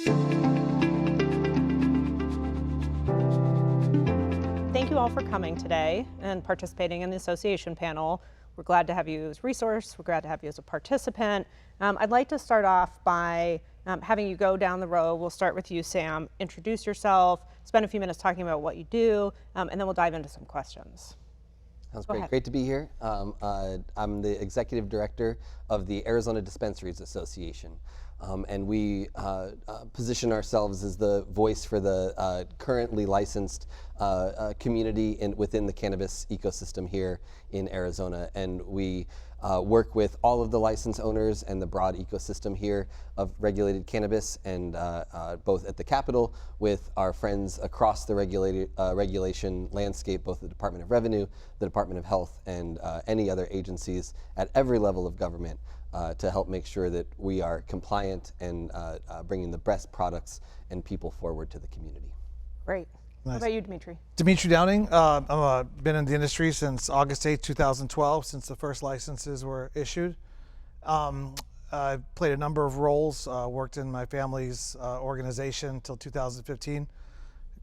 Thank you all for coming today and participating in the association panel. We're glad to have you as a resource. We're glad to have you as a participant. I'd like to start off by having you go down the row. We'll start with you, Sam. Introduce yourself, spend a few minutes talking about what you do, and then we'll dive into some questions. Sounds great. Great to be here. I'm the executive director of the Arizona Dispensaries Association. And we position ourselves as the voice for the currently licensed community within the cannabis ecosystem here in Arizona. And we work with all of the license owners and the broad ecosystem here of regulated cannabis, and both at the Capitol with our friends across the regulation landscape, both the Department of Revenue, the Department of Health, and any other agencies at every level of government. To help make sure that we are compliant and bringing the best products and people forward to the community. Great. Nice. How about you, Demitri? Demitri Downing. I've been in the industry since August 8, 2012, since the first licenses were issued. I played a number of roles, worked in my family's organization until 2015,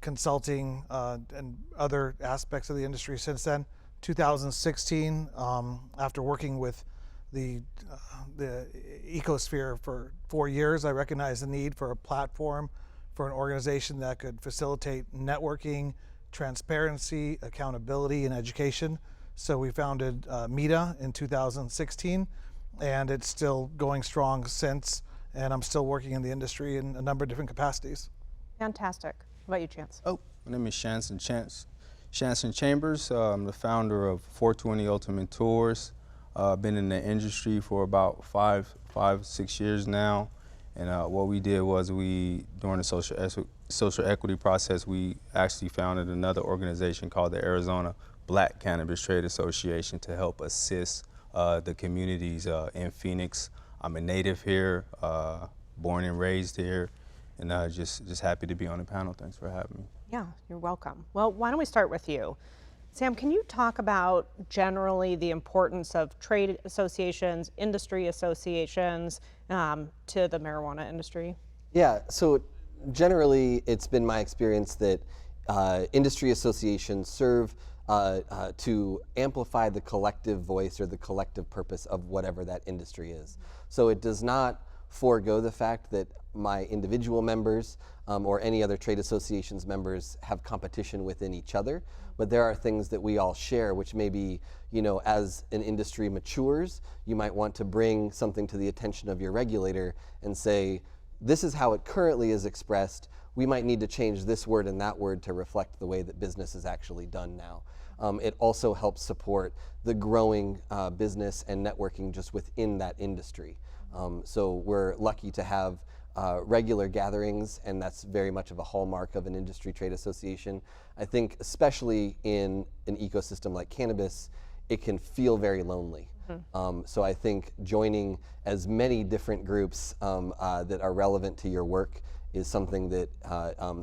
consulting and other aspects of the industry since then. 2016, after working with the ecosphere for 4 years, I recognized the need for a platform for an organization that could facilitate networking, transparency, accountability, and education. So we founded MEDA in 2016, and it's still going strong since, and I'm still working in the industry in a number of different capacities. Fantastic. How about you, Chance? Oh, my name is Shansan Chambers. I'm the founder of 420 Ultimate Tours. Been in the industry for about five, 6 years now, and what we did was during the social equity process, we actually founded another organization called the Arizona Black Cannabis Trade Association to help assist the communities in Phoenix. I'm a native here, born and raised here, and just happy to be on the panel. Thanks for having me. Yeah, you're welcome. Well, why don't we start with you? Sam, can you talk about generally the importance of trade associations, industry associations to the marijuana industry? Yeah, so generally it's been my experience that industry associations serve to amplify the collective voice or the collective purpose of whatever that industry is. So it does not forego the fact that my individual members or any other trade associations members have competition within each other, but there are things that we all share, which maybe, as an industry matures, you might want to bring something to the attention of your regulator and say, this is how it currently is expressed. We might need to change this word and that word to reflect the way that business is actually done now. It also helps support the growing business and networking just within that industry. So we're lucky to have regular gatherings, and that's very much of a hallmark of an industry trade association. I think especially in an ecosystem like cannabis, it can feel very lonely. So I think joining as many different groups that are relevant to your work is something that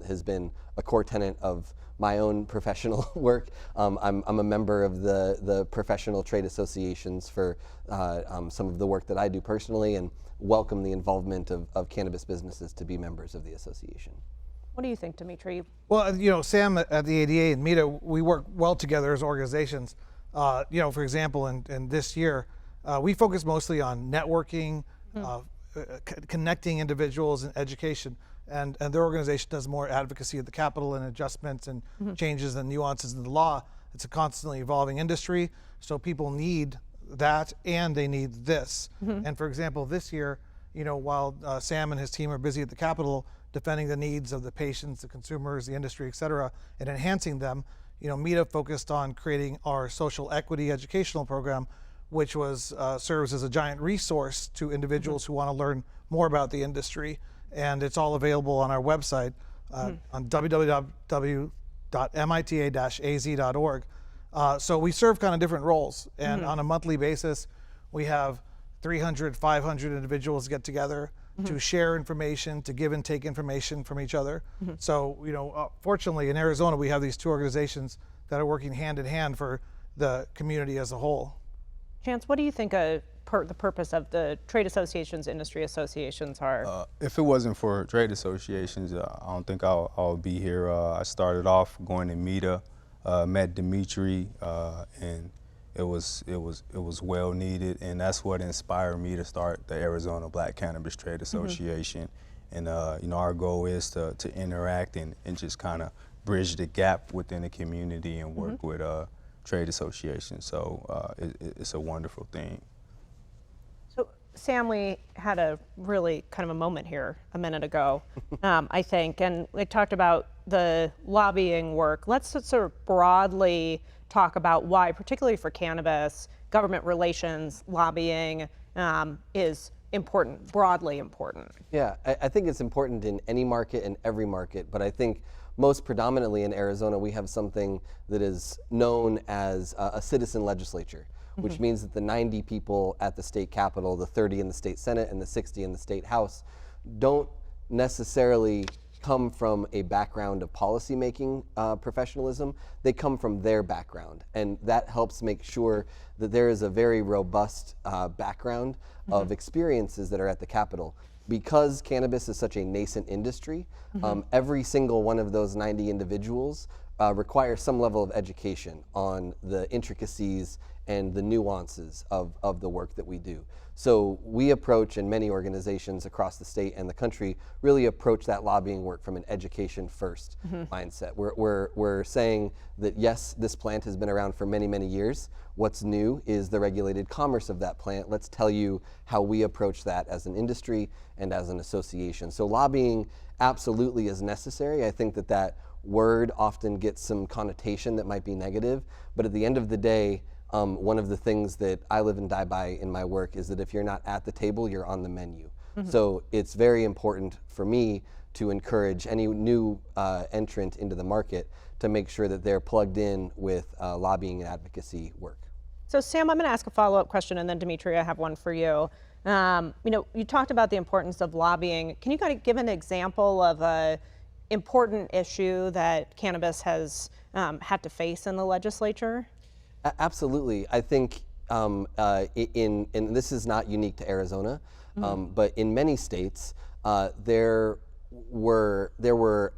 has been a core tenet of my own professional work. I'm a member of the professional trade associations for some of the work that I do personally, and welcome the involvement of cannabis businesses to be members of the association. What do you think, Demitri? Well, Sam at the ADA and MEDA, we work well together as organizations. For example, in this year, we focus mostly on networking, connecting individuals, and education. And their organization does more advocacy at the Capitol and adjustments and changes and nuances in the law. It's a constantly evolving industry, so people need that and they need this. And for example, this year, while Sam and his team are busy at the Capitol defending the needs of the patients, the consumers, the industry, et cetera, and enhancing them, MEDA focused on creating our social equity educational program, which serves as a giant resource to individuals who want to learn more about the industry. And it's all available on our website on www.mita-az.org. So we serve kind of different roles, and on a monthly basis, we have 300, 500 individuals get together to share information, to give and take information from each other. So, fortunately in Arizona, we have these two organizations that are working hand in hand for the community as a whole. Chance, what do you think a the purpose of the trade associations, industry associations are? If it wasn't for trade associations, I don't think I'll be here. I started off going to MITA, met Demitri, and it was well needed, and that's what inspired me to start the Arizona Black Cannabis Trade Association. And our goal is to interact and just kind of bridge the gap within the community and work with trade associations. So it's a wonderful thing. So Sam, we had a really kind of a moment here a minute ago, I think, and we talked about the lobbying work. Let's sort of broadly talk about why, particularly for cannabis, government relations, lobbying is important, broadly important. Yeah, I think it's important in any market and every market, but I think most predominantly in Arizona, we have something that is known as a citizen legislature, which means that the 90 people at the state capitol, the 30 in the state senate, and the 60 in the state house don't necessarily come from a background of policymaking professionalism. They come from their background, and that helps make sure that there is a very robust background of experiences that are at the Capitol. Because cannabis is such a nascent industry, every single one of those 90 individuals requires some level of education on the intricacies and the nuances of the work that we do. So we approach, and many organizations across the state and the country really approach that lobbying work from an education first mindset. We're saying that yes, this plant has been around for many, many years. What's new is the regulated commerce of that plant. Let's tell you how we approach that as an industry and as an association. So lobbying absolutely is necessary. I think that word often gets some connotation that might be negative, but at the end of the day, one of the things that I live and die by in my work is that if you're not at the table, you're on the menu. So it's very important for me to encourage any new entrant into the market to make sure that they're plugged in with lobbying and advocacy work. So Sam, I'm going to ask a follow-up question, and then Demitri, I have one for you. You talked about the importance of lobbying. Can you kind of give an example of an important issue that cannabis has had to face in the legislature? Absolutely. I think, and this is not unique to Arizona, but in many states, there were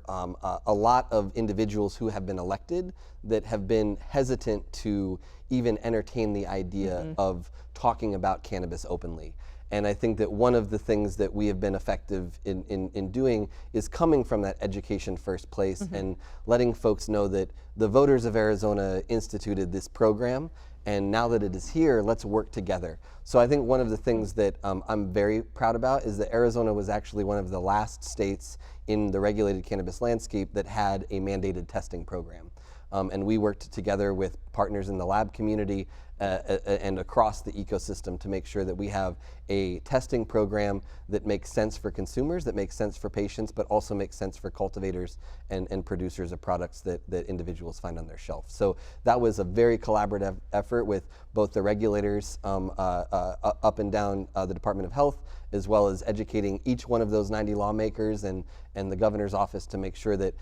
a lot of individuals who have been elected that have been hesitant to even entertain the idea of talking about cannabis openly. And I think that one of the things that we have been effective in doing is coming from that education first place and letting folks know that the voters of Arizona instituted this program, and now that it is here, let's work together. So I think one of the things that I'm very proud about is that Arizona was actually one of the last states in the regulated cannabis landscape that had a mandated testing program. And we worked together with partners in the lab community and across the ecosystem to make sure that we have a testing program that makes sense for consumers, that makes sense for patients, but also makes sense for cultivators and producers of products that individuals find on their shelf. So that was a very collaborative effort with both the regulators up and down the Department of Health, as well as educating each one of those 90 lawmakers and the governor's office to make sure that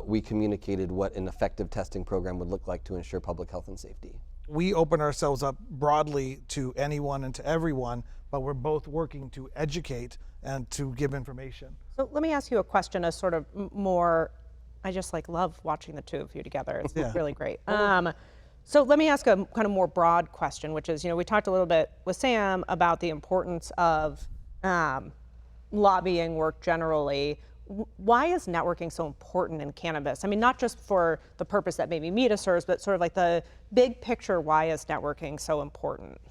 we communicated what an effective testing program would look like to ensure public health and safety. We open ourselves up broadly to anyone and to everyone, but we're both working to educate and to give information. So let me ask you a question, a sort of more, I just love watching the two of you together. It's really great. So let me ask a kind of more broad question, which is, we talked a little bit with Sam about the importance of lobbying work generally. Why is networking so important in cannabis? I mean, not just for the purpose that maybe MITA serves, but sort of like the big picture, why is networking so important?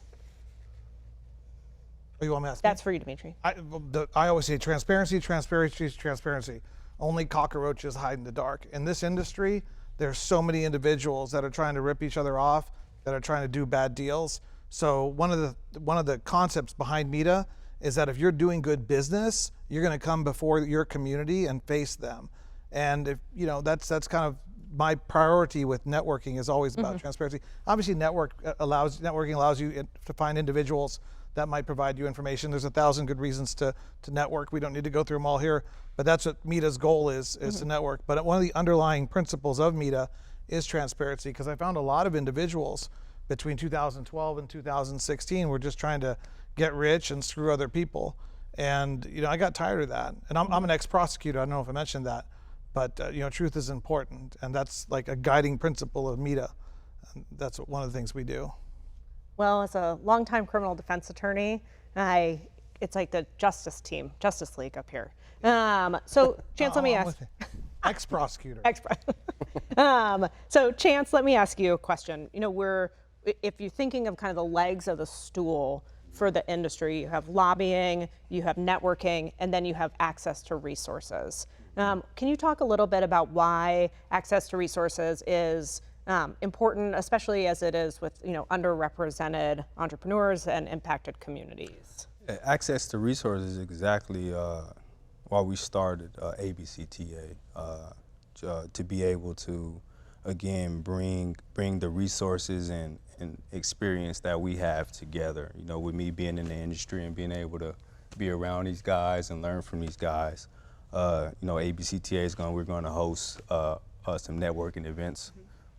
Oh, you want me to ask? That's for you, Demitri. I always say transparency, transparency, transparency. Only cockroaches hide in the dark. In this industry, there's so many individuals that are trying to rip each other off, that are trying to do bad deals. So one of the concepts behind MITA is that if you're doing good business, you're going to come before your community and face them. And if that's kind of my priority with networking is always about transparency. Obviously, networking allows you to find individuals that might provide you information. There's 1,000 good reasons to network. We don't need to go through them all here, but that's what MITA's goal is to network. But one of the underlying principles of MITA is transparency, because I found a lot of individuals between 2012 and 2016 were just trying to get rich and screw other people. And I got tired of that. And I'm an ex-prosecutor. I don't know if I mentioned that, but truth is important, and that's like a guiding principle of META. And that's one of the things we do. Well, as a longtime criminal defense attorney, it's like the Justice League up here. So, Chance, let me ask. Ex-prosecutor. So, Chance, let me ask you a question. If you're thinking of kind of the legs of the stool for the industry, you have lobbying, you have networking, and then you have access to resources. Can you talk a little bit about why access to resources is important, especially as it is with underrepresented entrepreneurs and impacted communities? Access to resources is exactly why we started ABCTA, to be able to, again, bring the resources and experience that we have together. With me being in the industry and being able to be around these guys and learn from these guys. ABCTA we're going to host some networking events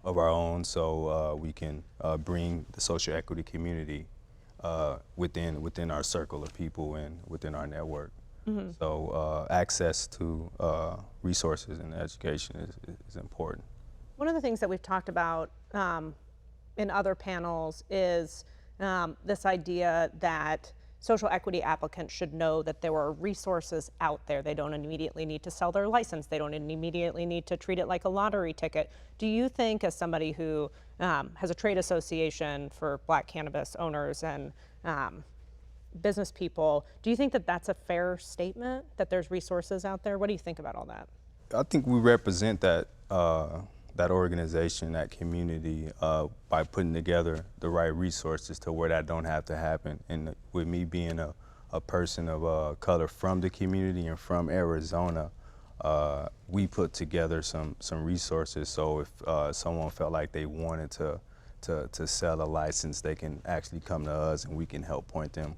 of our own, so we can bring the social equity community within our circle of people and within our network. Mm-hmm. So access to resources and education is important. One of the things that we've talked about in other panels is this idea that social equity applicants should know that there are resources out there. They don't immediately need to sell their license. They don't immediately need to treat it like a lottery ticket. Do you think, as somebody who has a trade association for Black cannabis owners and business people, do you think that that's a fair statement, that there's resources out there? What do you think about all that? I think we represent that organization, that community, by putting together the right resources to where that don't have to happen. And with me being a person of color from the community and from Arizona, we put together some resources. So if someone felt like they wanted to sell a license, they can actually come to us and we can help point them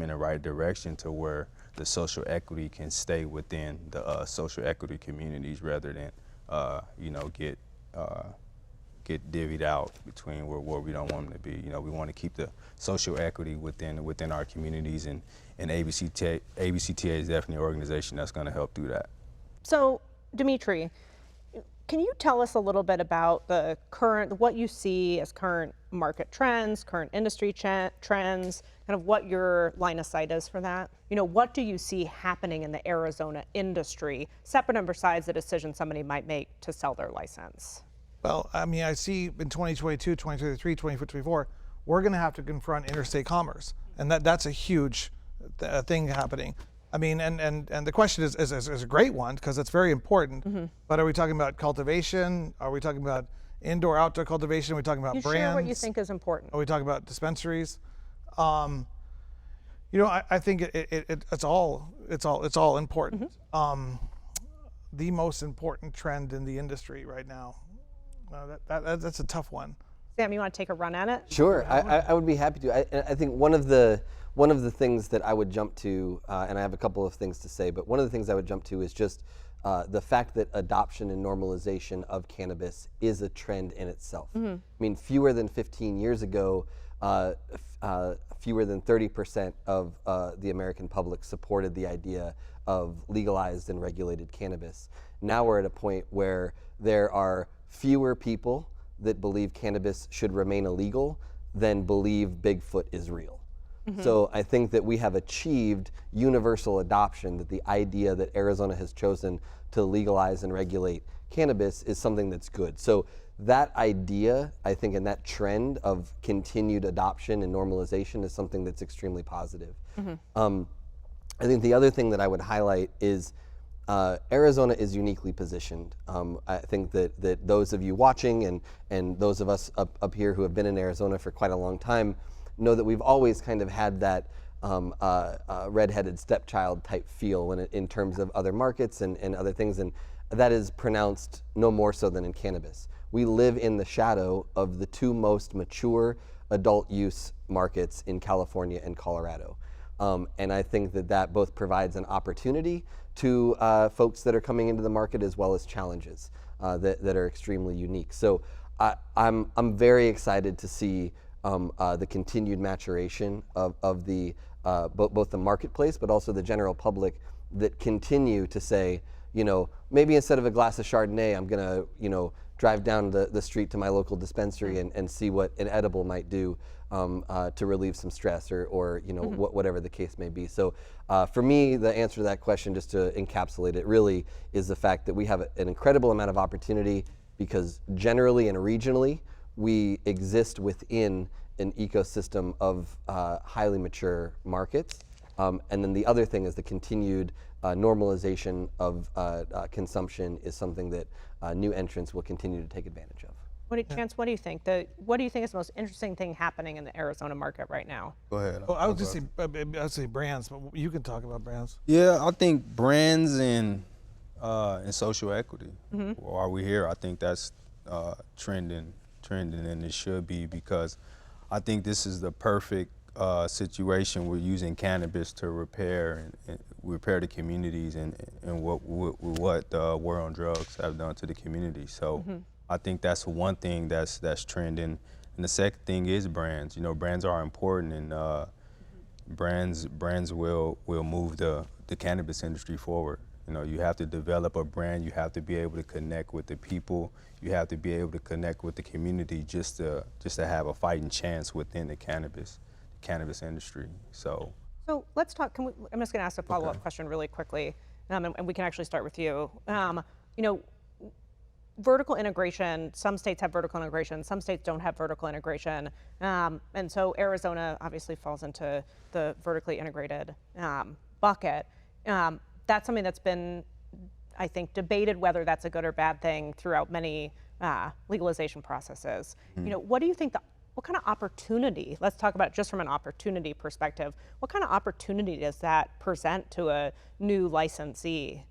in the right direction to where the social equity can stay within the social equity communities rather than get divvied out between where we don't want them to be. We want to keep the social equity within our communities, and ABCTA is definitely an organization that's going to help do that. So, Demitri, can you tell us a little bit about what you see as current market trends, current industry trends, kind of what your line of sight is for that? What do you see happening in the Arizona industry, separate and besides the decision somebody might make to sell their license? Well, I see in 2022, 2023, 2024, we're going to have to confront interstate commerce, and that's a huge thing happening. And the question is a great one because it's very important. Mm-hmm. But are we talking about cultivation? Are we talking about indoor, outdoor cultivation? Are we talking about brands? Share what you think is important. Are we talking about dispensaries? I think it's all important. Mm-hmm. The most important trend in the industry right now. That's a tough one. Sam, you want to take a run at it? Sure, I would be happy to. I think one of the things that I would jump to, and I have a couple of things to say, but one of the things I would jump to is just the fact that adoption and normalization of cannabis is a trend in itself. Mm-hmm. Fewer than 15 years ago, fewer than 30% of the American public supported the idea of legalized and regulated cannabis. Now we're at a point where there are fewer people that believe cannabis should remain illegal than believe Bigfoot is real. Mm-hmm. So I think that we have achieved universal adoption, that the idea that Arizona has chosen to legalize and regulate cannabis is something that's good. So that idea, I think, and that trend of continued adoption and normalization is something that's extremely positive. Mm-hmm. I think the other thing that I would highlight is Arizona is uniquely positioned. I think that those of you watching and those of us up here who have been in Arizona for quite a long time know that we've always kind of had that redheaded stepchild type feel in terms of other markets and other things, and that is pronounced no more so than in cannabis. We live in the shadow of the two most mature adult use markets in California and Colorado. And I think that both provides an opportunity to folks that are coming into the market as well as challenges that are extremely unique. So I'm very excited to see the continued maturation of the both the marketplace, but also the general public that continue to say, maybe instead of a glass of Chardonnay, I'm gonna, drive down the street to my local dispensary and see what an edible might do to relieve some stress or whatever the case may be. So for me, the answer to that question, just to encapsulate it, really is the fact that we have an incredible amount of opportunity because generally and regionally, we exist within an ecosystem of highly mature markets. And then the other thing is the continued normalization of consumption is something that new entrants will continue to take advantage of. Chance, what do you think? What do you think is the most interesting thing happeing in the Arizona market right now? Go ahead. Well, I would say brands, but you can talk about brands. Yeah, I think brands and social equity. While we're here, I think that's trending, and it should be because I think this is the perfect situation. We're using cannabis to repair the communities and what the war on drugs have done to the community. So I think that's one thing that's trending. And the second thing is brands. Brands are important, and brands will move the cannabis industry forward. You have to develop a brand. You have to be able to connect with the people. You have to be able to connect with the community just to have a fighting chance within the cannabis industry. So let's talk. I'm just going to ask a follow-up question really quickly, and we can actually start with you. Vertical integration. Some states have vertical integration. Some states don't have vertical integration, and so Arizona obviously falls into the vertically integrated bucket. That's something that's been, I think, debated whether that's a good or bad thing throughout many legalization processes. What do you think what kind of opportunity, let's talk about just from an opportunity perspective, what kind of opportunity does that present to a new licensee?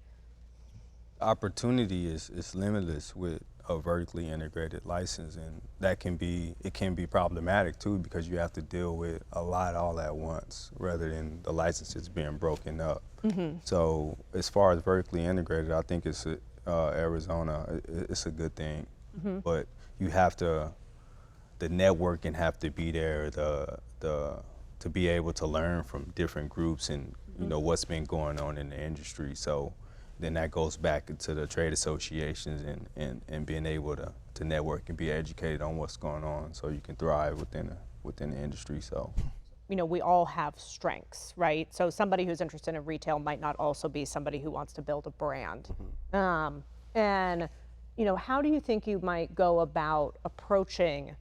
Opportunity is limitless with a vertically integrated license, and it can be problematic too because you have to deal with a lot all at once rather than the licenses being broken up. So as far as vertically integrated, I think it's Arizona. It's a good thing, but you have to. The networking have to be there to be able to learn from different groups and what's been going on in the industry. So then that goes back into the trade associations and being able to network and be educated on what's going on so you can thrive within the industry. So we all have strengths, right? So somebody who's interested in retail might not also be somebody who wants to build a brand. And how do you think you might go about approaching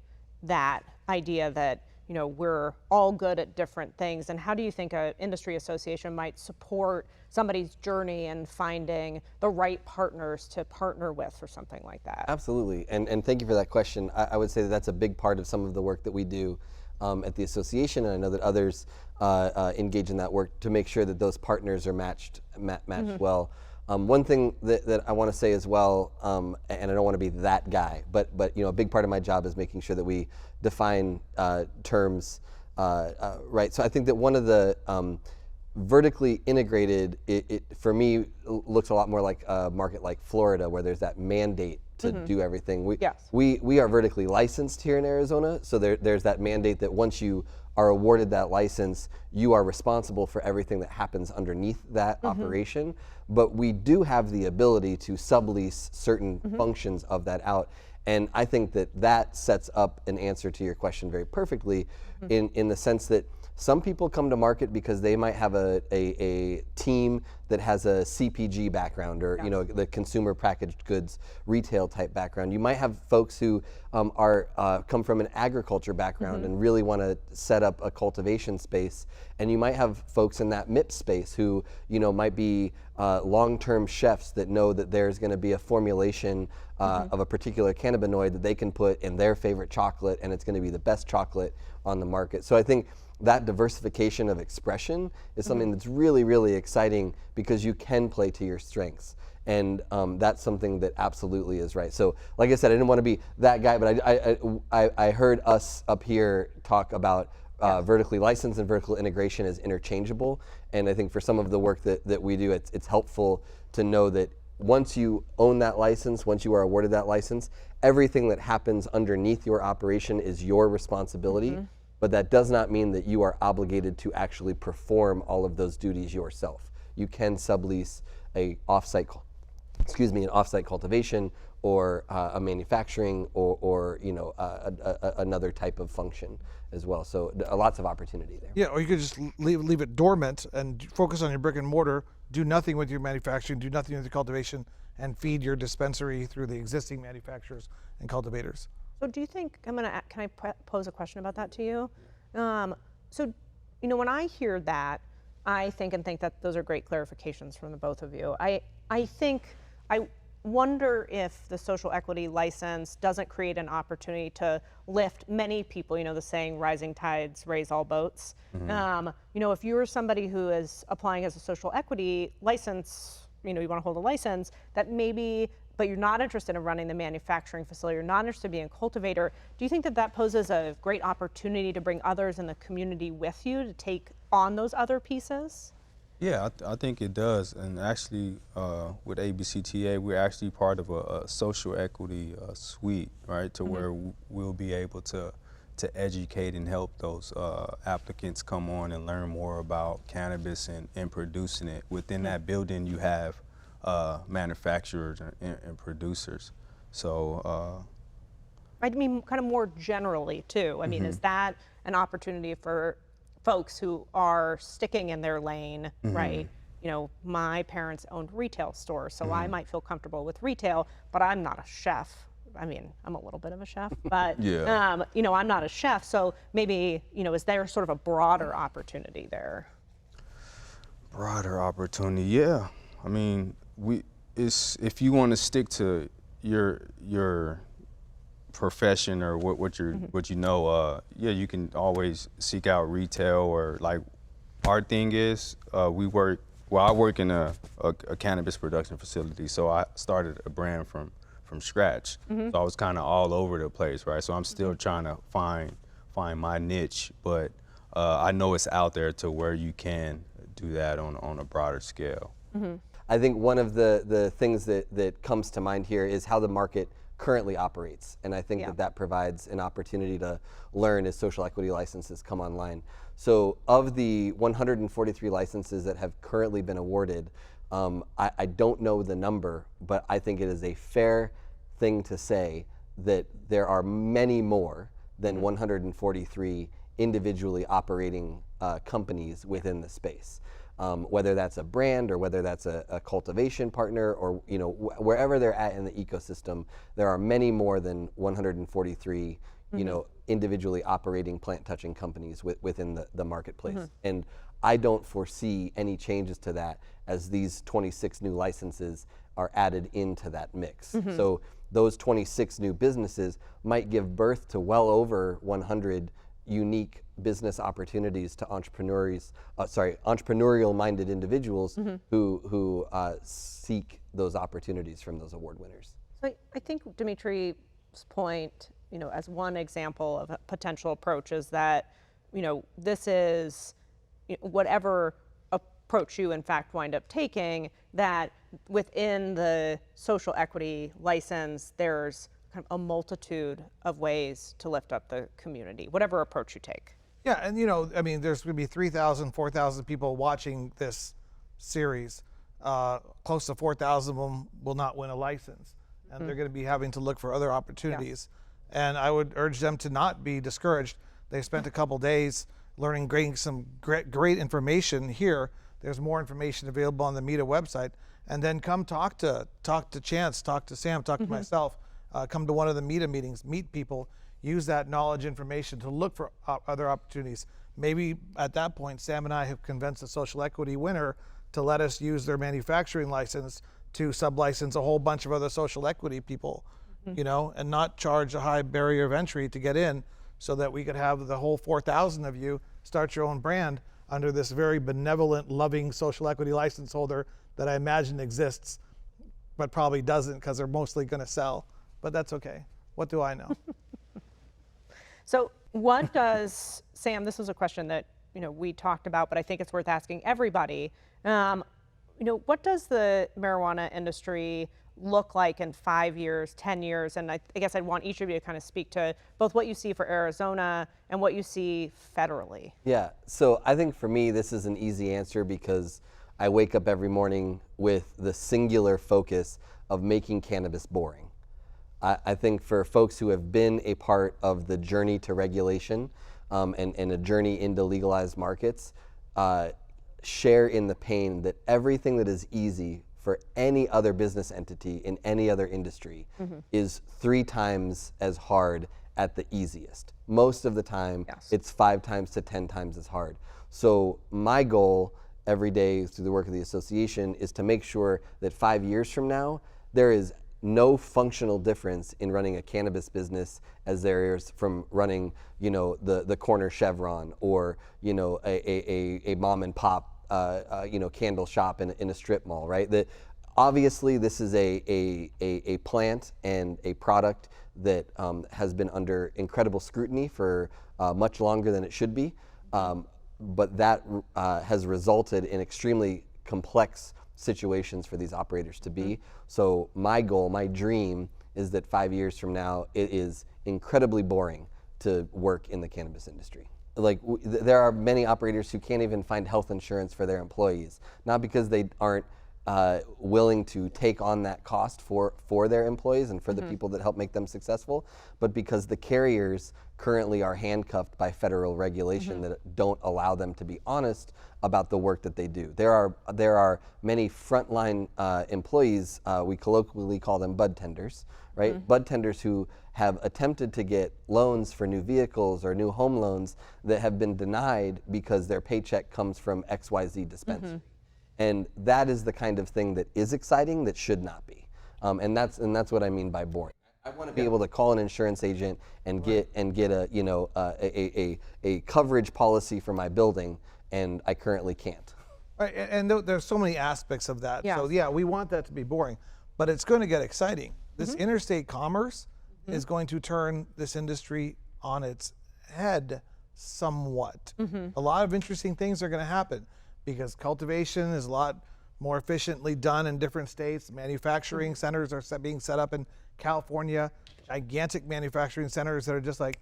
that idea that we're all good at different things, and how do you think an industry association might support somebody's journey and finding the right partners to partner with or something like that? Absolutely, and thank you for that question. I would say that that's a big part of some of the work that we do at the association, and I know that others engage in that work to make sure that those partners are matched well. One thing that I want to say as well, and I don't want to be that guy, but a big part of my job is making sure that we define terms right. So I think that one of the vertically integrated, it for me looks a lot more like a market like Florida, where there's that mandate to do everything. We are vertically licensed here in Arizona, so there's that mandate that once you are awarded that license, you are responsible for everything that happens underneath that operation. But we do have the ability to sublease certain functions of that out. And I think that sets up an answer to your question very perfectly in the sense that some people come to market because they might have a team that has a CPG background or the consumer packaged goods retail type background. You might have folks who come from an agriculture background and really want to set up a cultivation space, and you might have folks in that MIP space who might be long-term chefs that know that there's going to be a formulation of a particular cannabinoid that they can put in their favorite chocolate, and it's going to be the best chocolate on the market. So I think that diversification of expression is something that's really, really exciting because you can play to your strengths. And that's something that absolutely is right. So like I said, I didn't want to be that guy, but I heard us up here talk about vertically licensed and vertical integration as interchangeable. And I think for some of the work that we do, it's helpful to know that once you own that license, once you are awarded that license, everything that happens underneath your operation is your responsibility, but that does not mean that you are obligated to actually perform all of those duties yourself. You can sublease an offsite cultivation or a manufacturing or another type of function as well. So lots of opportunity there. Yeah, or you could just leave it dormant and focus on your brick and mortar, do nothing with your manufacturing, do nothing with your cultivation, and feed your dispensary through the existing manufacturers and cultivators. So do you think, can I pose a question about that to you? So, when I hear that, I think that those are great clarifications from the both of you. I wonder if the social equity license doesn't create an opportunity to lift many people, the saying, rising tides raise all boats. If you're somebody who is applying as a social equity license, you want to hold a license, that maybe, but you're not interested in running the manufacturing facility, you're not interested in being a cultivator, do you think that poses a great opportunity to bring others in the community with you to take on those other pieces? Yeah, I think it does. And actually, with ABCTA, we're actually part of a social equity suite, right, to where we'll be able to educate and help those applicants come on and learn more about cannabis and producing it. Within that building, you have manufacturers and producers. So I mean, kind of more generally, too. I mean, is that an opportunity for folks who are sticking in their lane, right? My parents owned retail stores, so I might feel comfortable with retail, but I'm not a chef. I mean, I'm a little bit of a chef, but I'm not a chef, so maybe, is there sort of a broader opportunity there? Broader opportunity, yeah. I mean, if you want to stick to your profession or what you know, you can always seek out retail, or like our thing is I work in a cannabis production facility, so I started a brand from scratch. So I was kind of all over the place, right? So I'm still trying to find my niche, but I know it's out there to where you can do that on a broader scale. I think one of the things that comes to mind here is how the market currently operates, and I think that provides an opportunity to learn as social equity licenses come online. So of the 143 licenses that have currently been awarded, I don't know the number, but I think it is a fair thing to say that there are many more than 143 individually operating companies within the space. Whether that's a brand or whether that's a cultivation partner, or wherever they're at in the ecosystem, there are many more than 143 individually operating plant-touching companies within the marketplace. And I don't foresee any changes to that as these 26 new licenses are added into that mix. So those 26 new businesses might give birth to well over 100 unique business opportunities to entrepreneurial-minded individuals who seek those opportunities from those award winners. So I think Dimitri's point, as one example of a potential approach is that, this is whatever approach you in fact wind up taking, that within the social equity license, there's kind of a multitude of ways to lift up the community, whatever approach you take. Yeah, and I mean, there's going to be 3,000, 4,000 people watching this series. Close to 4,000 of them will not win a license, and they're going to be having to look for other opportunities. And I would urge them to not be discouraged. They spent a couple days getting some great information here. There's more information available on the META website, and then come talk to Chance, talk to Sam, talk to myself. Come to one of the META meetings, meet people, use that knowledge, information to look for other opportunities. Maybe at that point, Sam and I have convinced a social equity winner to let us use their manufacturing license to sublicense a whole bunch of other social equity people, and not charge a high barrier of entry to get in, so that we could have the whole 4,000 of you start your own brand under this very benevolent, loving social equity license holder that I imagine exists, but probably doesn't, because they're mostly going to sell. But that's okay. What do I know? So what does, Sam, this was a question that we talked about, but I think it's worth asking everybody. what does the marijuana industry look like in 5 years, 10 years? And I guess I'd want each of you to kind of speak to both what you see for Arizona and what you see federally. Yeah, so I think for me, this is an easy answer because I wake up every morning with the singular focus of making cannabis boring. I think for folks who have been a part of the journey to regulation and a journey into legalized markets, share in the pain that everything that is easy for any other business entity in any other industry is 3 times as hard at the easiest. Most of the time, it's 5 times to 10 times as hard. So my goal every day through the work of the association is to make sure that 5 years from now, there is no functional difference in running a cannabis business as there is from running, the corner Chevron or, a mom and pop, candle shop in a strip mall, right? That obviously this is a plant and a product that has been under incredible scrutiny for much longer than it should be, but that has resulted in extremely complex situations for these operators to be. So my goal, my dream is that 5 years from now, it is incredibly boring to work in the cannabis industry. Like there are many operators who can't even find health insurance for their employees, not because they aren't willing to take on that cost for their employees and for the people that help make them successful, but because the carriers currently are handcuffed by federal regulation that don't allow them to be honest about the work that they do. There are many frontline employees, we colloquially call them bud tenders, right? Bud tenders who have attempted to get loans for new vehicles or new home loans that have been denied because their paycheck comes from XYZ dispensary. And that is the kind of thing that is exciting that should not be. And that's what I mean by boring. I want to be able to call an insurance agent and get a coverage policy for my building, and I currently can't. Right, and there's so many aspects of that. Yeah. So yeah, we want that to be boring, but it's going to get exciting. This interstate commerce is going to turn this industry on its head somewhat. A lot of interesting things are going to happen because cultivation is a lot more efficiently done in different states. Manufacturing centers are being set up in California, gigantic manufacturing centers that are just like,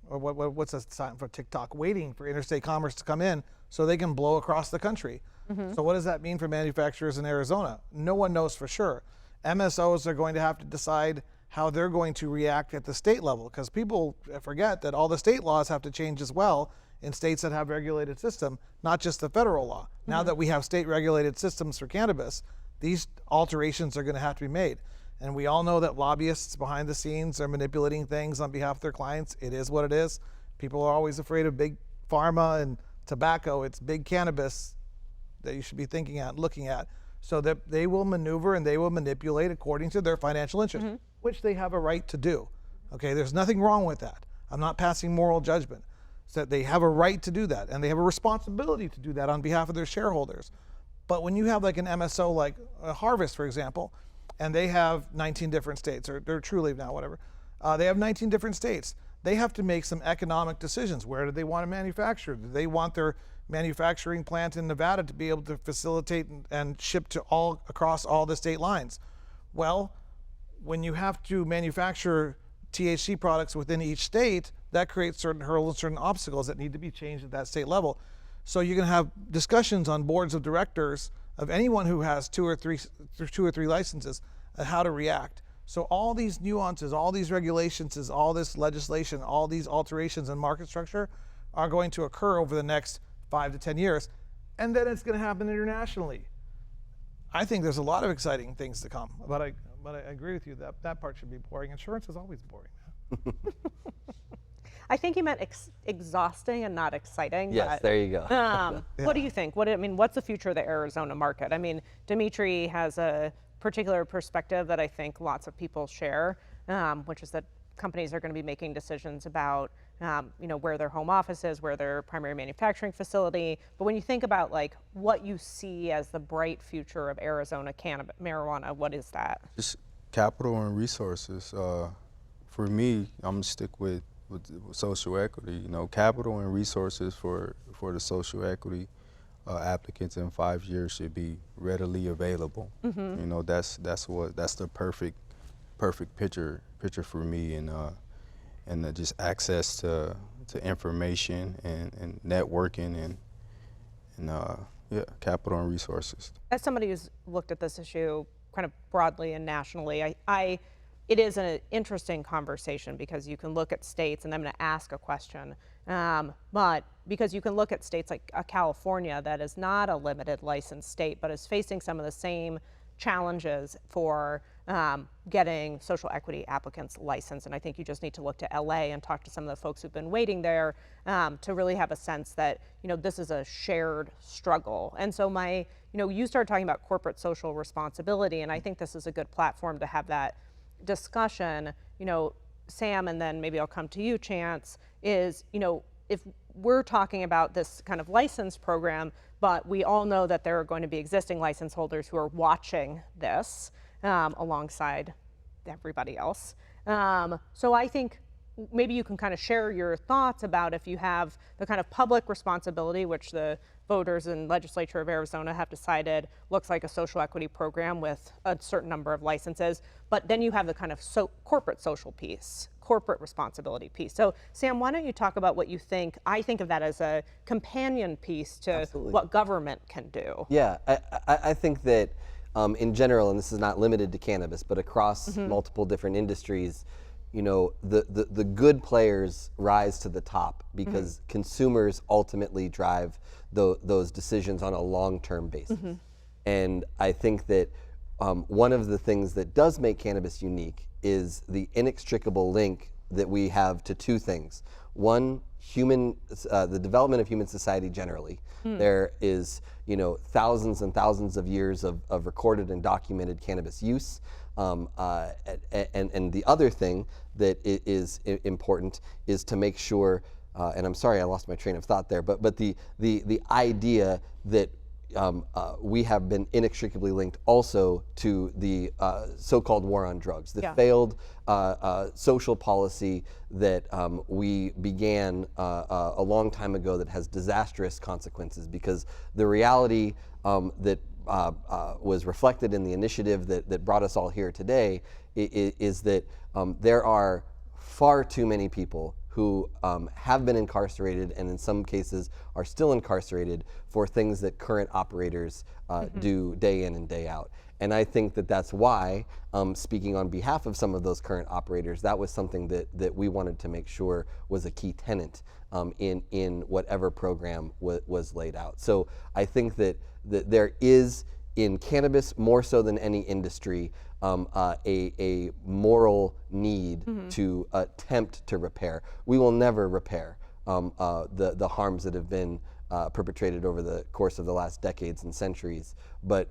or what's a sign for TikTok, waiting for interstate commerce to come in so they can blow across the country. So what does that mean for manufacturers in Arizona? No one knows for sure. MSOs are going to have to decide how they're going to react at the state level, because people forget that all the state laws have to change as well in states that have regulated system, not just the federal law. Now that we have state regulated systems for cannabis, these alterations are going to have to be made. And we all know that lobbyists behind the scenes are manipulating things on behalf of their clients. It is what it is. People are always afraid of big pharma and tobacco. It's big cannabis that you should be looking at, so that they will maneuver and they will manipulate according to their financial interest, which they have a right to do. Okay, there's nothing wrong with that. I'm not passing moral judgment. So they have a right to do that, and they have a responsibility to do that on behalf of their shareholders. But when you have like an MSO like Harvest, for example, and they have 19 different states, or they're Truly now, whatever, they have 19 different states. They have to make some economic decisions. Where do they want to manufacture? Do they want their manufacturing plant in Nevada to be able to facilitate and ship to across all the state lines? Well, when you have to manufacture THC products within each state, that creates certain hurdles, certain obstacles that need to be changed at that state level. So you're going to have discussions on boards of directors of anyone who has two or three licenses on how to react. So all these nuances, all these regulations, all this legislation, all these alterations in market structure are going to occur over the next 5 to 10 years. And then it's going to happen internationally. I think there's a lot of exciting things to come, but I agree with you that that part should be boring. Insurance is always boring. I think you meant exhausting and not exciting. Yes, but, there you go. What do you think? What's the future of the Arizona market? I mean, Demitri has a particular perspective that I think lots of people share, which is that companies are going to be making decisions about, where their home office is, where their primary manufacturing facility. But when you think about like what you see as the bright future of Arizona marijuana, what is that? Just capital and resources. For me, I'm gonna stick with social equity. Capital and resources for the social equity. applicants in 5 years should be readily available. You know, that's the perfect picture for me, and just access to information and networking and yeah, capital and resources. As somebody who's looked at this issue kind of broadly and nationally, it is an interesting conversation because you can look at states, and I'm going to ask a question, but because you can look at states like California that is not a limited license state, but is facing some of the same challenges for getting social equity applicants licensed. And I think you just need to look to LA and talk to some of the folks who've been waiting there to really have a sense that, you know, this is a shared struggle. And so you started talking about corporate social responsibility, and I think this is a good platform to have that discussion. You know, Sam, and then maybe I'll come to you, Chance, is, you know, if we're talking about this kind of license program, but we all know that there are going to be existing license holders who are watching this alongside everybody else. So I think maybe you can kind of share your thoughts about if you have the kind of public responsibility, which the voters and legislature of Arizona have decided looks like a social equity program with a certain number of licenses, but then you have the kind of corporate social piece, corporate responsibility piece. So Sam, why don't you talk about what you think? I think of that as a companion piece to Absolutely. what government can do. Yeah, I think that in general, and this is not limited to cannabis, but across multiple different industries, you know, the good players rise to the top because consumers ultimately drive those decisions on a long-term basis. And I think that one of the things that does make cannabis unique is the inextricable link that we have to two things. One, the development of human society generally. There is, you know, thousands and thousands of years of recorded and documented cannabis use. And the other thing that is important is to make sure, and I'm sorry I lost my train of thought there, but the idea that we have been inextricably linked also to the so-called war on drugs, the failed social policy that we began a long time ago that has disastrous consequences, because the reality that was reflected in the initiative that brought us all here today is that there are far too many people who have been incarcerated and in some cases are still incarcerated for things that current operators do day in and day out. And I think that that's why, speaking on behalf of some of those current operators, that was something that we wanted to make sure was a key tenet in whatever program was laid out. So I think that there is, in cannabis more so than any industry, a moral need to attempt to repair. We will never repair the harms that have been perpetrated over the course of the last decades and centuries, but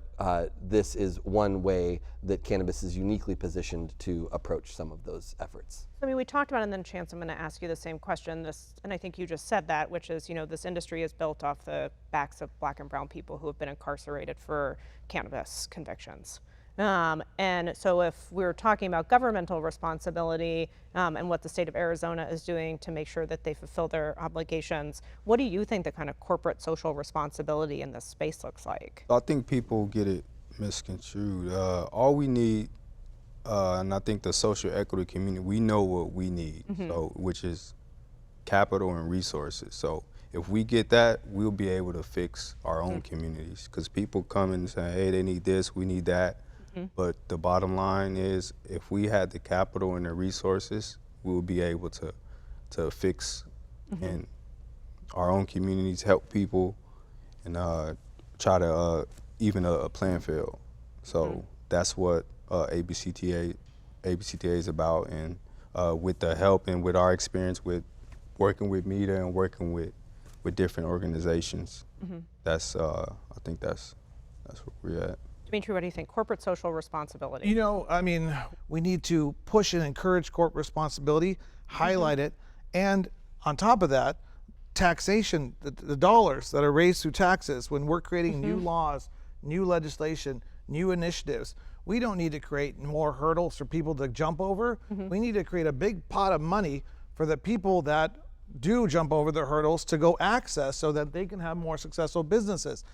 this is one way that cannabis is uniquely positioned to approach some of those efforts. I mean, we talked about it, and then Chance, I'm going to ask you the same question. And I think you just said that, which is, you know, this industry is built off the backs of Black and brown people who have been incarcerated for cannabis convictions. And so if we're talking about governmental responsibility and what the state of Arizona is doing to make sure that they fulfill their obligations, what do you think the kind of corporate social responsibility in this space looks like? I think people get it misconstrued. All we need, and I think the social equity community, we know what we need, so which is capital and resources. So if we get that, we'll be able to fix our own communities, because people come and say, hey, they need this, we need that. But the bottom line is, if we had the capital and the resources, we'll be able to fix in our own communities, help people, and try to even a playing field. So that's what ABCTA is about, and with the help and with our experience with working with MEDA and working with different organizations, that's I think that's where we're at. Demitri, what do you think? Corporate social responsibility. You know, I mean, we need to push and encourage corporate responsibility, highlight it, and on top of that, taxation, the dollars that are raised through taxes, when we're creating new laws, new legislation, new initiatives, we don't need to create more hurdles for people to jump over. We need to create a big pot of money for the people that do jump over the hurdles to go access so that they can have more successful businesses.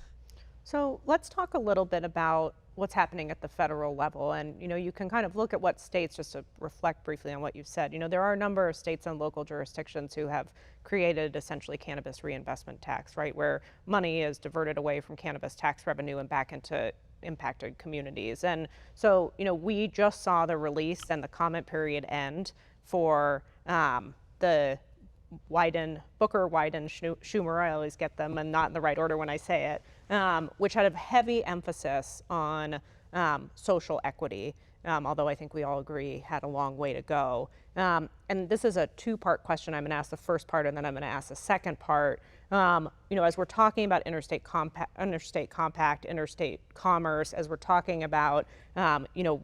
So let's talk a little bit about what's happening at the federal level. And, you can kind of look at what states, just to reflect briefly on what you've said. There are a number of states and local jurisdictions who have created essentially cannabis reinvestment tax, right, where money is diverted away from cannabis tax revenue and back into impacted communities. And so, we just saw the release and the comment period end for the Booker, Wyden, Schumer, I always get them and not in the right order when I say it, which had a heavy emphasis on social equity, although I think we all agree had a long way to go. And this is a two-part question. I'm going to ask the first part and then I'm going to ask the second part. As we're talking about interstate compact, interstate commerce, as we're talking about,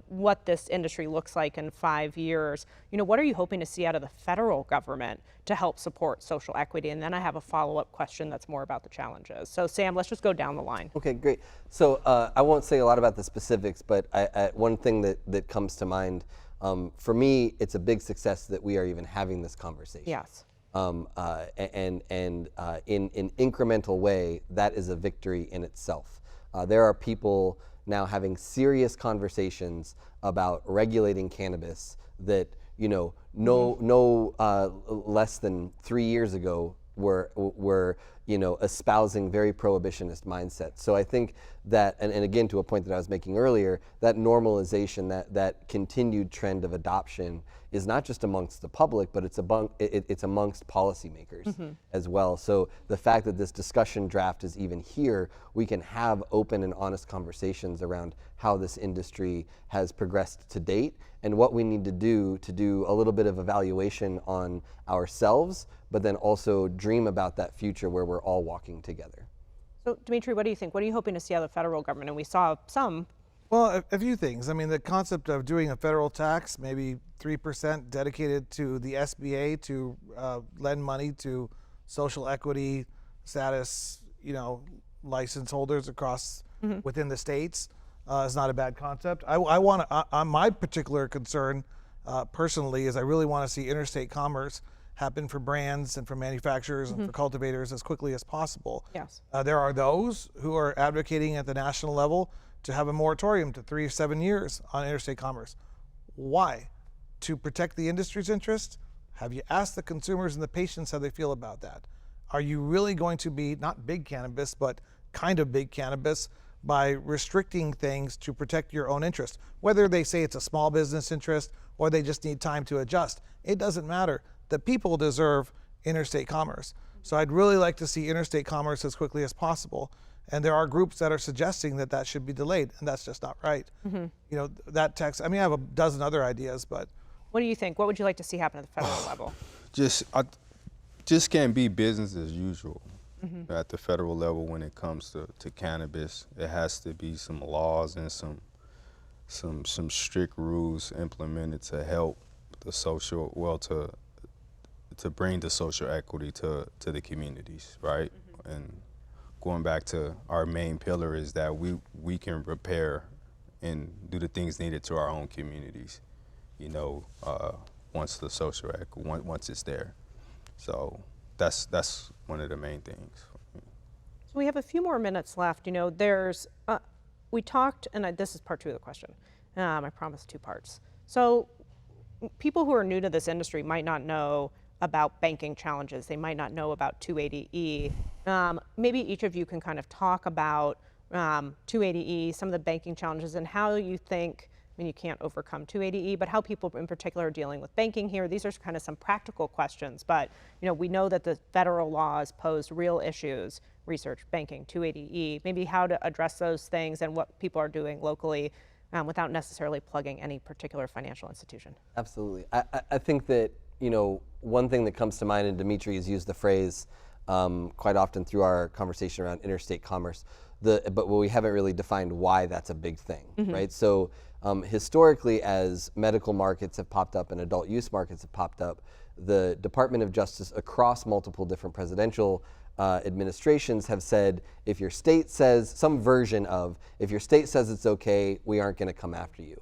what this industry looks like in 5 years, what are you hoping to see out of the federal government to help support social equity? And then I have a follow-up question that's more about the challenges. So Sam, let's just go down the line. Okay, great. So I won't say a lot about the specifics, but one thing that comes to mind, for me, it's a big success that we are even having this conversation. Yes. In incremental way, that is a victory in itself. There are people now having serious conversations about regulating cannabis that, no less than 3 years ago were espousing very prohibitionist mindsets. So I think that, and again, to a point that I was making earlier, that normalization, that continued trend of adoption is not just amongst the public, but it's amongst policymakers as well. So the fact that this discussion draft is even here, we can have open and honest conversations around how this industry has progressed to date and what we need to do a little bit of evaluation on ourselves, but then also dream about that future where we're all walking together. So Demitri, what do you think? What are you hoping to see out of the federal government? And we saw some. Well, a few things. I mean, the concept of doing a federal tax, maybe 3% dedicated to the SBA to lend money to social equity status, license holders across within the states is not a bad concept. My particular concern personally is I really want to see interstate commerce happen for brands and for manufacturers and for cultivators as quickly as possible. Yes. There are those who are advocating at the national level to have a moratorium to 3 or 7 years on interstate commerce. Why? To protect the industry's interest? Have you asked the consumers and the patients how they feel about that? Are you really going to be not big cannabis, but kind of big cannabis by restricting things to protect your own interest? Whether they say it's a small business interest or they just need time to adjust, it doesn't matter. The people deserve interstate commerce. So I'd really like to see interstate commerce as quickly as possible. And there are groups that are suggesting that that should be delayed, and that's just not right. That text, I have a dozen other ideas, but. What do you think? What would you like to see happen at the federal level? Just can't be business as usual at the federal level when it comes to cannabis. It has to be some laws and some strict rules implemented to help the social, to bring the social equity to the communities, right? And going back to our main pillar is that we can repair and do the things needed to our own communities, once the social equity, once it's there. So that's one of the main things. So we have a few more minutes left. There's, we talked, and this is part 2 of the question. I promised 2 parts. So people who are new to this industry might not know about banking challenges. They might not know about 280E. Maybe each of you can kind of talk about 280E, some of the banking challenges, and how you think, you can't overcome 280E, but how people in particular are dealing with banking here. These are kind of some practical questions, but we know that the federal laws pose real issues, research, banking, 280E, maybe how to address those things and what people are doing locally without necessarily plugging any particular financial institution. Absolutely. I think that, one thing that comes to mind, and Demitri has used the phrase quite often through our conversation around interstate commerce, but we haven't really defined why that's a big thing, right? So historically, as medical markets have popped up and adult use markets have popped up, the Department of Justice across multiple different presidential administrations have said, if your state says, some version of, if your state says it's okay, we aren't going to come after you.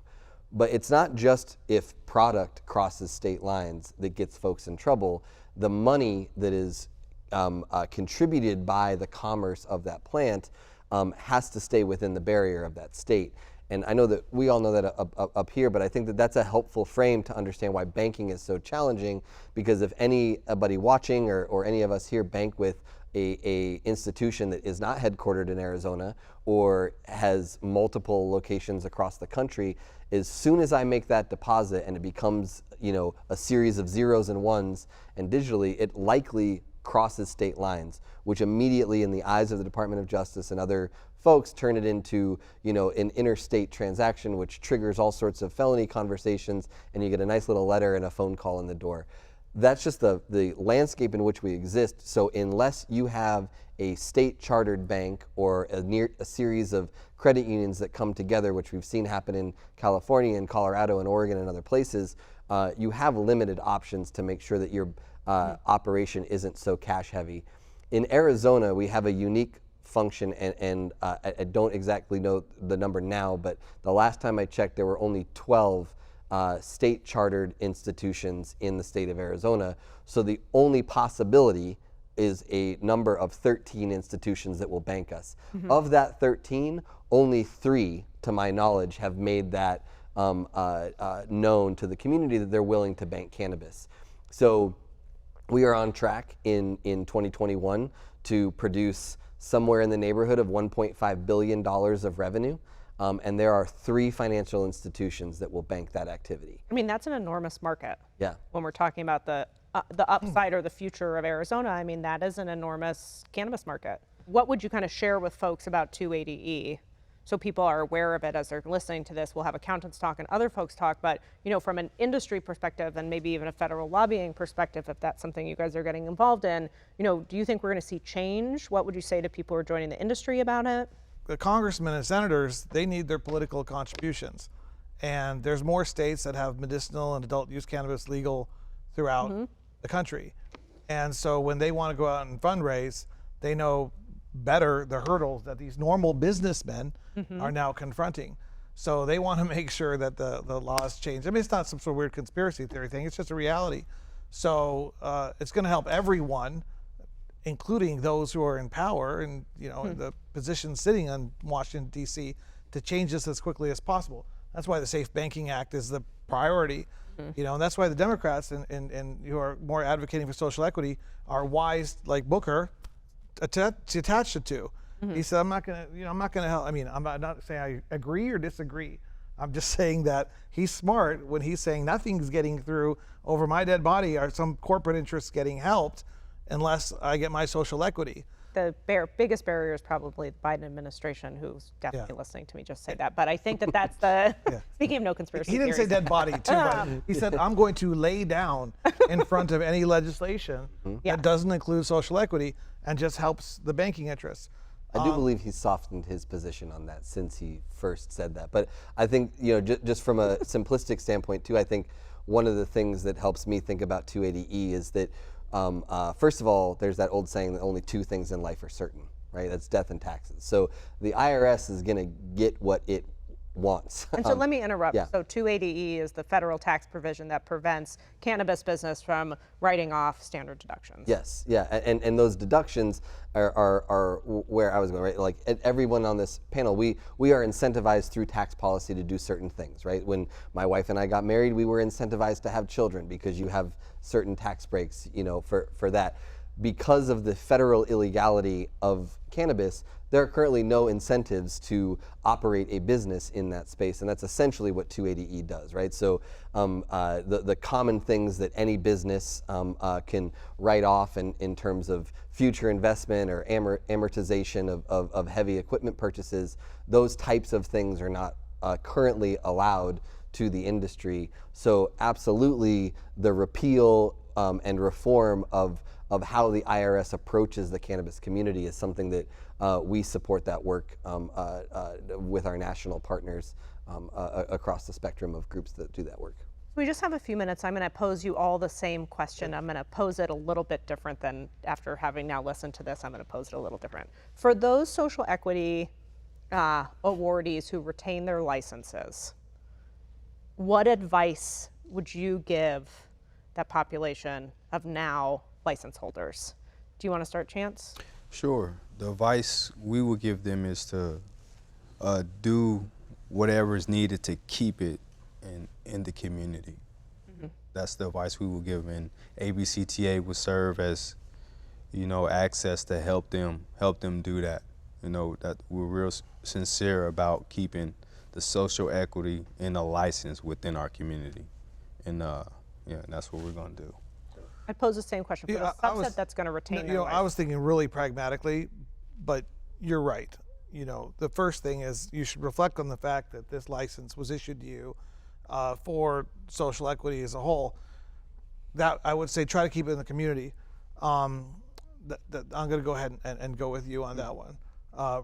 But it's not just if product crosses state lines that gets folks in trouble. The money that is contributed by the commerce of that plant has to stay within the barrier of that state. And I know that we all know that up here, but I think that that's a helpful frame to understand why banking is so challenging, because if anybody watching or any of us here bank with a institution that is not headquartered in Arizona or has multiple locations across the country, as soon as I make that deposit and it becomes, a series of zeros and ones and digitally, it likely crosses state lines, which immediately in the eyes of the Department of Justice and other folks turn it into, an interstate transaction, which triggers all sorts of felony conversations, and you get a nice little letter and a phone call in the door. That's just the landscape in which we exist. So unless you have a state chartered bank or a series of credit unions that come together, which we've seen happen in California and Colorado and Oregon and other places, you have limited options to make sure that your operation isn't so cash heavy. In Arizona, we have a unique function, and I don't exactly know the number now, but the last time I checked, there were only 12 state chartered institutions in the state of Arizona. So the only possibility is a number of 13 institutions that will bank us. Of that 13, only 3, to my knowledge, have made that known to the community that they're willing to bank cannabis. So we are on track in 2021 to produce somewhere in the neighborhood of $1.5 billion of revenue. And there are 3 financial institutions that will bank that activity. I mean, that's an enormous market. Yeah. When we're talking about the upside or the future of Arizona, I mean, that is an enormous cannabis market. What would you kind of share with folks about 280E? So people are aware of it as they're listening to this. We'll have accountants talk and other folks talk, but from an industry perspective and maybe even a federal lobbying perspective, if that's something you guys are getting involved in, do you think we're going to see change? What would you say to people who are joining the industry about it? The congressmen and senators, they need their political contributions. And there's more states that have medicinal and adult use cannabis legal throughout the country. And so when they want to go out and fundraise, they know better the hurdles that these normal businessmen are now confronting. So they want to make sure that the laws change. I mean, it's not some sort of weird conspiracy theory thing, it's just a reality. So it's going to help everyone, including those who are in power and in the position sitting on Washington, D.C., to change this as quickly as possible. That's why the Safe Banking Act is the priority. And that's why the Democrats and who are more advocating for social equity are wise, like Booker, to attach it to. He said, I'm not gonna help. I mean, I'm not saying I agree or disagree. I'm just saying that he's smart when he's saying nothing's getting through over my dead body or some corporate interests getting helped unless I get my social equity. The biggest barrier is probably the Biden administration, who's definitely listening to me just say that. But I think that's the, speaking of no conspiracy He didn't theories. say dead body too, but he said, I'm going to lay down in front of any legislation that doesn't include social equity and just helps the banking interests. I do believe he's softened his position on that since he first said that. But I think, just from a simplistic standpoint too, I think one of the things that helps me think about 280E is that first of all, there's that old saying that only 2 things in life are certain, right? That's death and taxes. So the IRS is going to get what it wants. And so let me interrupt. yeah. So 280E is the federal tax provision that prevents cannabis business from writing off standard deductions. Yes, yeah, and those deductions are where I was going, right? Like everyone on this panel, we are incentivized through tax policy to do certain things, right? When my wife and I got married, we were incentivized to have children because you have certain tax breaks, for that. Because of the federal illegality of cannabis, there are currently no incentives to operate a business in that space, and that's essentially what 280E does, right? So the common things that any business can write off in terms of future investment or amortization of heavy equipment purchases, those types of things are not currently allowed to the industry. So absolutely the repeal and reform of how the IRS approaches the cannabis community is something that we support that work with our national partners across the spectrum of groups that do that work. We just have a few minutes. I'm going to pose you all the same question. I'm going to pose it a little bit different than after having now listened to this. I'm going to pose it a little different. For those social equity awardees who retain their licenses, what advice would you give that population of now license holders? Do you want to start, Chance? Sure. The advice we would give them is to do whatever is needed to keep it in the community. That's the advice we will give, and ABCTA will serve as, access to help them do that. That we're real sincere about keeping the social equity and the license within our community, and that's what we're gonna do. I'd pose the same question for the subset that's going to retain their I was thinking really pragmatically, but you're right. The first thing is you should reflect on the fact that this license was issued to you for social equity as a whole. That I would say try to keep it in the community. I'm going to go ahead and go with you on that one,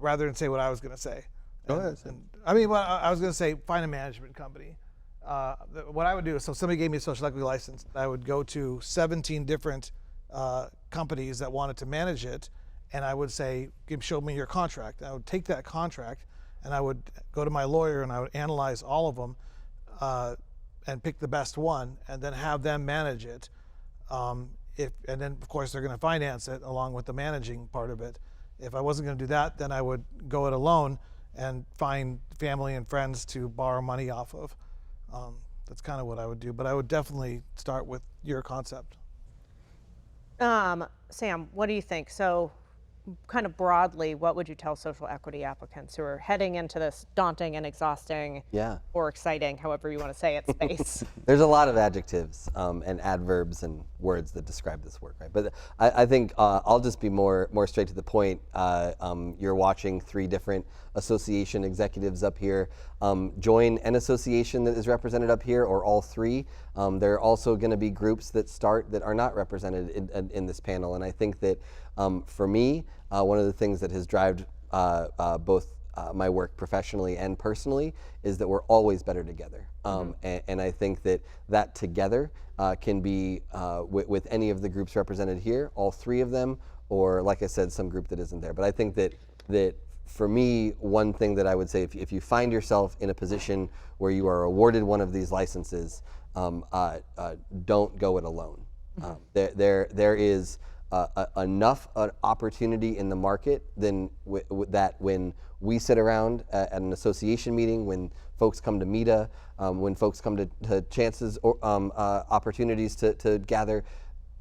rather than say what I was going to say. Go ahead. What I was going to say, find a management company. What I would do is, so somebody gave me a social equity license, I would go to 17 different companies that wanted to manage it, and I would say, show me your contract. I would take that contract, and I would go to my lawyer, and I would analyze all of them, and pick the best one, and then have them manage it. And then, of course, they're going to finance it along with the managing part of it. If I wasn't going to do that, then I would go it alone and find family and friends to borrow money off of. That's kind of what I would do, but I would definitely start with your concept. Sam, what do you think? So kind of broadly, what would you tell social equity applicants who are heading into this daunting and exhausting or exciting, however you want to say it, space? There's a lot of adjectives and adverbs and words that describe this work, right? But I think I'll just be more straight to the point. You're watching 3 different association executives up here. Join an association that is represented up here, or all 3. There are also going to be groups that start that are not represented in this panel, and I think that for me, one of the things that has driven both my work professionally and personally is that we're always better together. And I think that together can be with any of the groups represented here, all 3 of them, or like I said, some group that isn't there. But I think that for me, one thing that I would say, if you find yourself in a position where you are awarded one of these licenses, don't go it alone. There is enough opportunity in the market that when we sit around at an association meeting, when folks come to MITA, when folks come to Chance's opportunities to gather,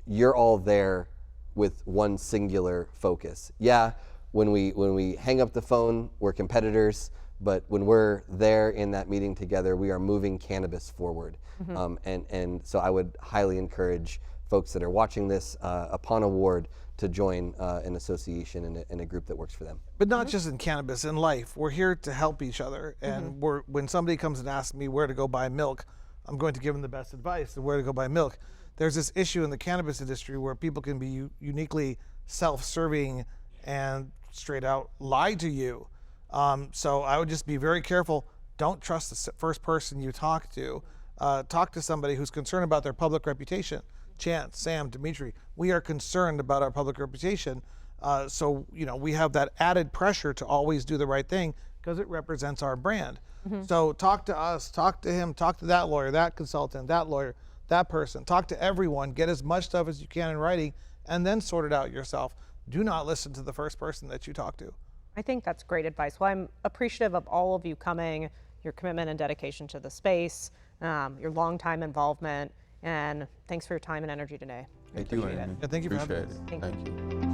you're all there with one singular focus. Yeah, when we hang up the phone, we're competitors, but when we're there in that meeting together, we are moving cannabis forward. And so I would highly encourage folks that are watching this upon award to join an association in a group that works for them. But not just in cannabis, in life. We're here to help each other. And when somebody comes and asks me where to go buy milk, I'm going to give them the best advice of where to go buy milk. There's this issue in the cannabis industry where people can be uniquely self-serving and straight out lie to you. So I would just be very careful. Don't trust the first person you talk to. Talk to somebody who's concerned about their public reputation. Chance, Sam, Demitri, we are concerned about our public reputation. So we have that added pressure to always do the right thing because it represents our brand. So talk to us, talk to him, talk to that lawyer, that consultant, that lawyer, that person. Talk to everyone, get as much stuff as you can in writing, and then sort it out yourself. Do not listen to the first person that you talk to. I think that's great advice. Well, I'm appreciative of all of you coming, your commitment and dedication to the space, your long-time involvement, and thanks for your time and energy today. Thank you, Appreciate it. Yeah, thank you for having Appreciate us. it. Thank you.